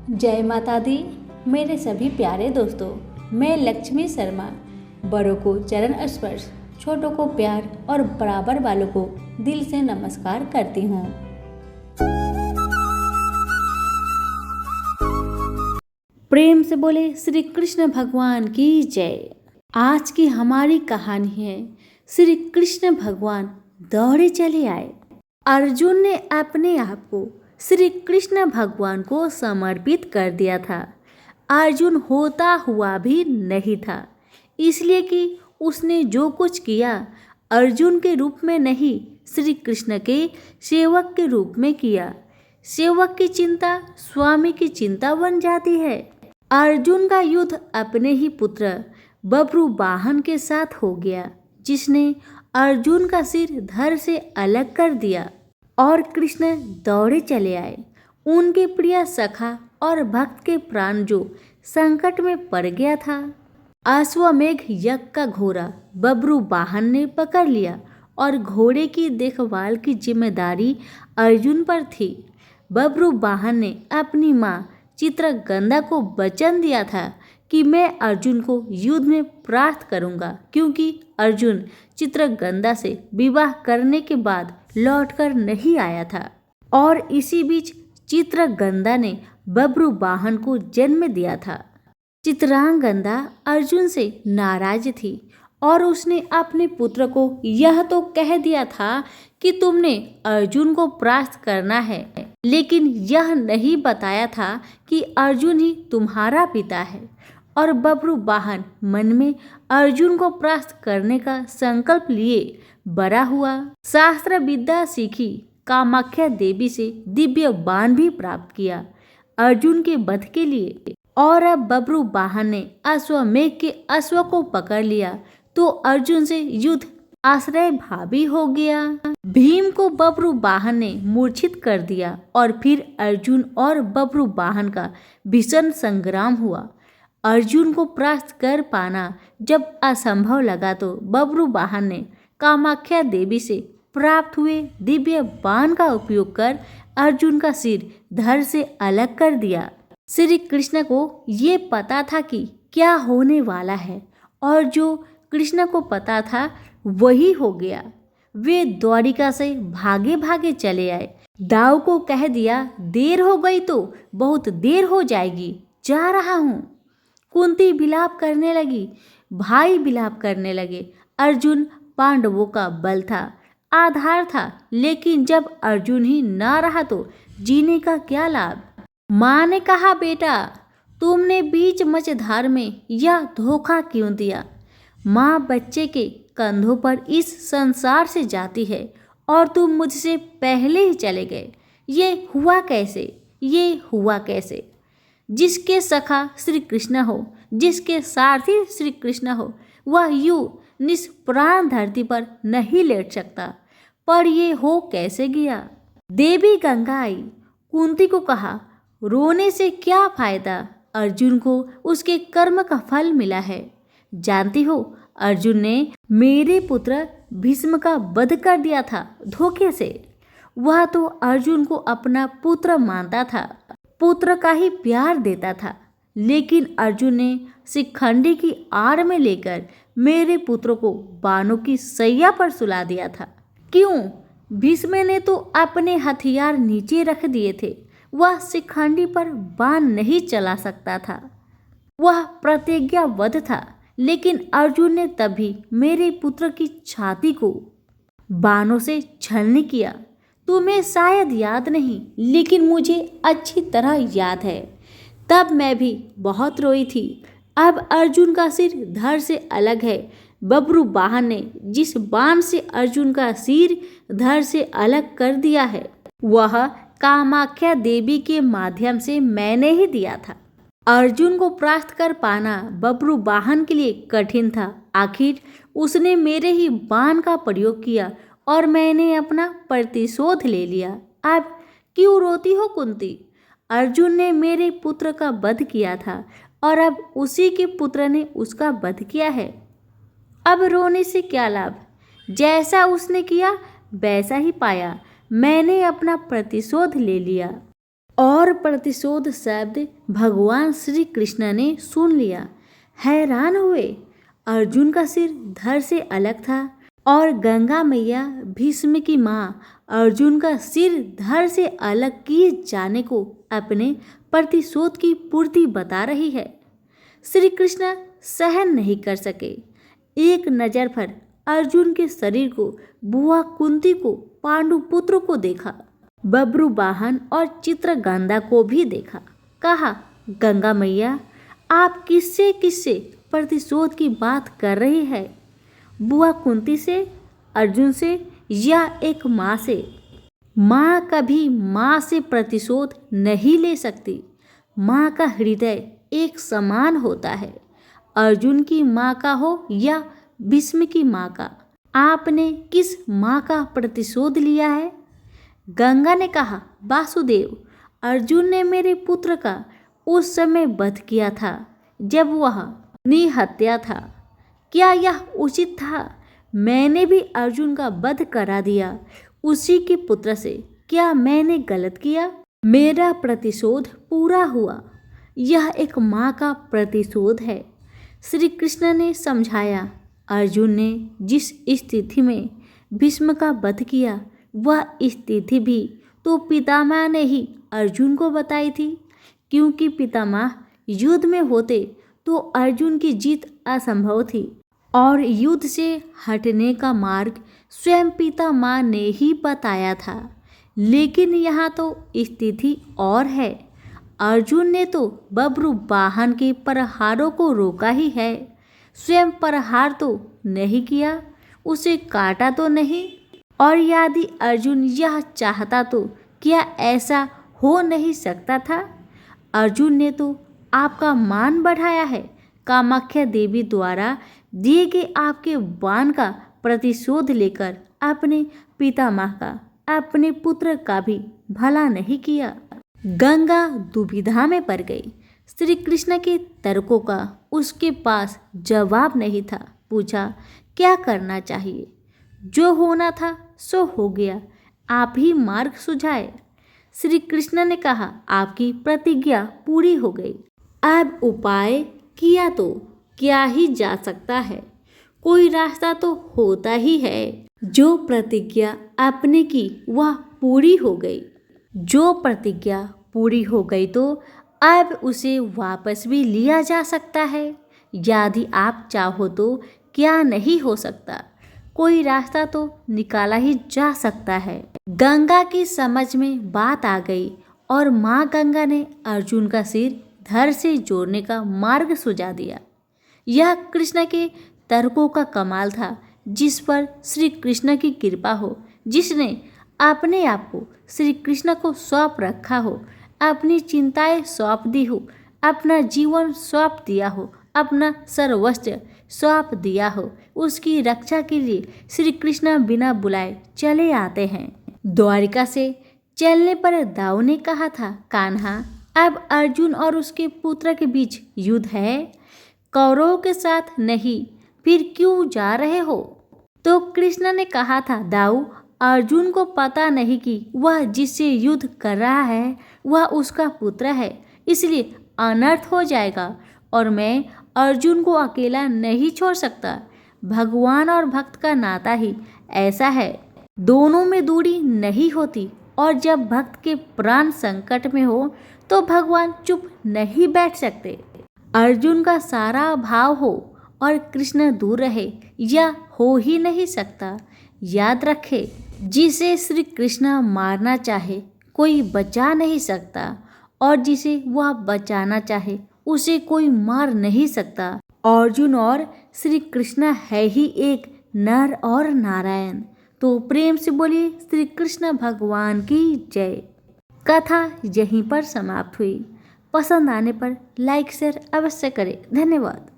जय माता दी। मेरे सभी प्यारे दोस्तों, मैं लक्ष्मी शर्मा बड़ों को चरण स्पर्श, छोटों को प्यार और बराबर वालों को दिल से नमस्कार करती हूँ। प्रेम से बोले श्री कृष्ण भगवान की जय। आज की हमारी कहानी है श्री कृष्ण भगवान दौड़े चले आए। अर्जुन ने अपने आप को श्री कृष्ण भगवान को समर्पित कर दिया था। अर्जुन होता हुआ भी नहीं था, इसलिए कि उसने जो कुछ किया अर्जुन के रूप में नहीं, श्री कृष्ण के सेवक के रूप में किया। सेवक की चिंता स्वामी की चिंता बन जाती है। अर्जुन का युद्ध अपने ही पुत्र बब्रू वाहन के साथ हो गया, जिसने अर्जुन का सिर धड़ से अलग कर दिया और कृष्ण दौड़े चले आए। उनके प्रिय सखा और भक्त के प्राण जो संकट में पड़ गया था। अश्वमेघ यज्ञ का घोड़ा बब्रू वाहन ने पकड़ लिया और घोड़े की देखभाल की जिम्मेदारी अर्जुन पर थी। बब्रू वाहन ने अपनी माँ चित्रगंधा को वचन दिया था कि मैं अर्जुन को युद्ध में परास्त करूंगा, क्योंकि अर्जुन चित्रगंधा से विवाह करने के बाद लौटकर नहीं आया था। और इसी बीच चित्रगंधा ने बब्रू वाहन को जन्म दिया था। चित्रांगदा अर्जुन से नाराज थी और उसने अपने पुत्र को यह तो कह दिया था कि तुमने अर्जुन को परास्त करना है, लेकिन यह नहीं बताया था कि अर्जुन ही तुम्हारा पिता है। और बब्रू वाहन मन में अर्जुन को परास्त करने का संकल्प लिए बड़ा हुआ। शास्त्र विद्या सीखी, कामाख्या देवी से दिव्य बाण भी प्राप्त किया अर्जुन के वध के लिए। और अब बब्रू वाहन ने अश्वमेघ के अश्व को पकड़ लिया तो अर्जुन से युद्ध आश्रय भावी हो गया। भीम को बब्रू वाहन ने मूर्छित कर दिया और फिर अर्जुन और बब्रू वाहन का भीषण संग्राम हुआ। अर्जुन को परास्त कर पाना जब असंभव लगा तो बब्रू वाहन ने कामाख्या देवी से प्राप्त हुए दिव्य बाण का उपयोग कर अर्जुन का सिर धड़ से अलग कर दिया। श्री कृष्ण को ये पता था कि क्या होने वाला है, और जो कृष्ण को पता था वही हो गया। वे द्वारिका से भागे भागे चले आए। दाऊ को कह दिया, देर हो गई तो बहुत देर हो जाएगी, जा रहा हूँ। कुंती विलाप करने लगी, भाई विलाप करने लगे। अर्जुन पांडवों का बल था, आधार था, लेकिन जब अर्जुन ही ना रहा तो जीने का क्या लाभ। माँ ने कहा, बेटा तुमने बीच मझधार में यह धोखा क्यों दिया। माँ बच्चे के कंधों पर इस संसार से जाती है और तुम मुझसे पहले ही चले गए। ये हुआ कैसे, ये हुआ कैसे। जिसके सखा श्री कृष्ण हो, जिसके सारथी श्री कृष्ण हो, वह यूं निष्प्राण धरती पर नहीं लेट सकता, पर ये हो कैसे गया। देवी गंगा आई, कुंती को कहा, रोने से क्या फायदा, अर्जुन को उसके कर्म का फल मिला है। जानती हो, अर्जुन ने मेरे पुत्र भीष्म का वध कर दिया था धोखे से। वह तो अर्जुन को अपना पुत्र मानता था, पुत्र का ही प्यार देता था, लेकिन अर्जुन ने शिखंडी की आड़ में लेकर मेरे पुत्र को बाणों की सैया पर सुला दिया था। क्यों? भीष्म ने तो अपने हथियार नीचे रख दिए थे, वह शिखंडी पर बाण नहीं चला सकता था। वह प्रतिज्ञाबद्ध था, लेकिन अर्जुन ने तभी मेरे पुत्र की छाती को बाणों से छलनी किया। तुम्हें शायद याद नहीं, लेकिन मुझे अच्छी तरह याद है। तब मैं भी बहुत रोई थी। अब अर्जुन का सिर धड़ से अलग है। बब्रू वाहन ने जिस बाण से अर्जुन का सिर धड़ से अलग कर दिया है, वह कामाख्या देवी के माध्यम से मैंने ही दिया था। अर्जुन को परास्त कर पाना बब्रू वाहन के लिए कठिन था। आखिर उसने मेरे ही बाण का प्रयोग किया और मैंने अपना प्रतिशोध ले लिया। अब क्यों रोती हो कुंती? अर्जुन ने मेरे पुत्र का वध किया था और अब उसी के पुत्र ने उसका वध किया है। अब रोने से क्या लाभ? जैसा उसने किया वैसा ही पाया। मैंने अपना प्रतिशोध ले लिया। और प्रतिशोध शब्द भगवान श्री कृष्ण ने सुन लिया। हैरान हुए। अर्जुन का सिर धड़ से अलग था और गंगा मैया भीष्म की माँ अर्जुन का सिर धड़ से अलग किए जाने को अपने प्रतिशोध की पूर्ति बता रही है। श्री कृष्ण सहन नहीं कर सके। एक नज़र पर अर्जुन के शरीर को, बुआ कुंती को, पांडु पुत्र को देखा, बब्रू वाहन और चित्रगंधा को भी देखा। कहा, गंगा मैया आप किससे किससे प्रतिशोध की बात कर रही है? बुआ कुंती से, अर्जुन से या एक माँ से? माँ कभी माँ से प्रतिशोध नहीं ले सकती। माँ का हृदय एक समान होता है, अर्जुन की माँ का हो या भीष्म की माँ का। आपने किस माँ का प्रतिशोध लिया है? गंगा ने कहा, वासुदेव, अर्जुन ने मेरे पुत्र का उस समय वध किया था जब वह निहत्या था। क्या यह उचित था? मैंने भी अर्जुन का वध करा दिया उसी के पुत्र से। क्या मैंने गलत किया? मेरा प्रतिशोध पूरा हुआ। यह एक माँ का प्रतिशोध है। श्री कृष्ण ने समझाया। अर्जुन ने जिस स्थिति में भीष्म का वध किया वह स्थिति भी तो पितामह ने ही अर्जुन को बताई थी, क्योंकि पितामह युद्ध में होते तो अर्जुन की जीत असंभव थी और युद्ध से हटने का मार्ग स्वयं पितामह ने ही बताया था। लेकिन यहाँ तो स्थिति और है। अर्जुन ने तो बब्रू वाहन के प्रहारों को रोका ही है, स्वयं प्रहार तो नहीं किया, उसे काटा तो नहीं। और यदि अर्जुन यह चाहता तो क्या ऐसा हो नहीं सकता था? अर्जुन ने तो आपका मान बढ़ाया है। कामाख्या देवी द्वारा दिए गए आपके बाण का प्रतिशोध लेकर अपने पितामह का, अपने पुत्र का भी भला नहीं किया। गंगा दुविधा में पड़ गई। श्री कृष्ण के तर्कों का उसके पास जवाब नहीं था। पूछा, क्या करना चाहिए? जो होना था सो हो गया, आप ही मार्ग सुझाए। श्री कृष्ण ने कहा, आपकी प्रतिज्ञा पूरी हो गई। अब उपाय किया तो क्या ही जा सकता है, कोई रास्ता तो होता ही है। जो प्रतिज्ञा आपने की वह पूरी हो गई। जो प्रतिज्ञा पूरी हो गई तो अब उसे वापस भी लिया जा सकता है। यदि आप चाहो तो क्या नहीं हो सकता, कोई रास्ता तो निकाला ही जा सकता है। गंगा की समझ में बात आ गई और माँ गंगा ने अर्जुन का सिर धड़ से जोड़ने का मार्ग सुझा दिया। यह कृष्ण के तर्कों का कमाल था, जिस पर श्री कृष्ण की कृपा हो, जिसने अपने आप को श्री कृष्ण को सौंप रखा हो, अपनी चिंताएं सौंप दी हो, अपना जीवन सौंप दिया हो, अपना सर्वस्व सौंप दिया हो। उसकी रक्षा के लिए श्री कृष्ण बिना बुलाए चले आते हैं। द्वारिका से चलने पर दाऊ ने कहा था, कान्हा, अब अर्जुन और उसके पुत्र के बीच युद्ध है, कौरवों के साथ नहीं, फिर क्यों जा रहे हो? तो कृष्ण ने कहा था, दाऊ, अर्जुन को पता नहीं कि वह जिससे युद्ध कर रहा है वह उसका पुत्र है, इसलिए अनर्थ हो जाएगा और मैं अर्जुन को अकेला नहीं छोड़ सकता। भगवान और भक्त का नाता ही ऐसा है, दोनों में दूरी नहीं होती। और जब भक्त के प्राण संकट में हो तो भगवान चुप नहीं बैठ सकते। अर्जुन का सारा भाव हो और कृष्ण दूर रहे, यह हो ही नहीं सकता। याद रखे, जिसे श्री कृष्ण मारना चाहे कोई बचा नहीं सकता, और जिसे वह बचाना चाहे उसे कोई मार नहीं सकता। अर्जुन और श्री कृष्ण है ही एक, नर और नारायण। तो प्रेम से बोलिए श्री कृष्ण भगवान की जय। कथा यहीं पर समाप्त हुई। पसंद आने पर लाइक शेयर अवश्य करें। धन्यवाद।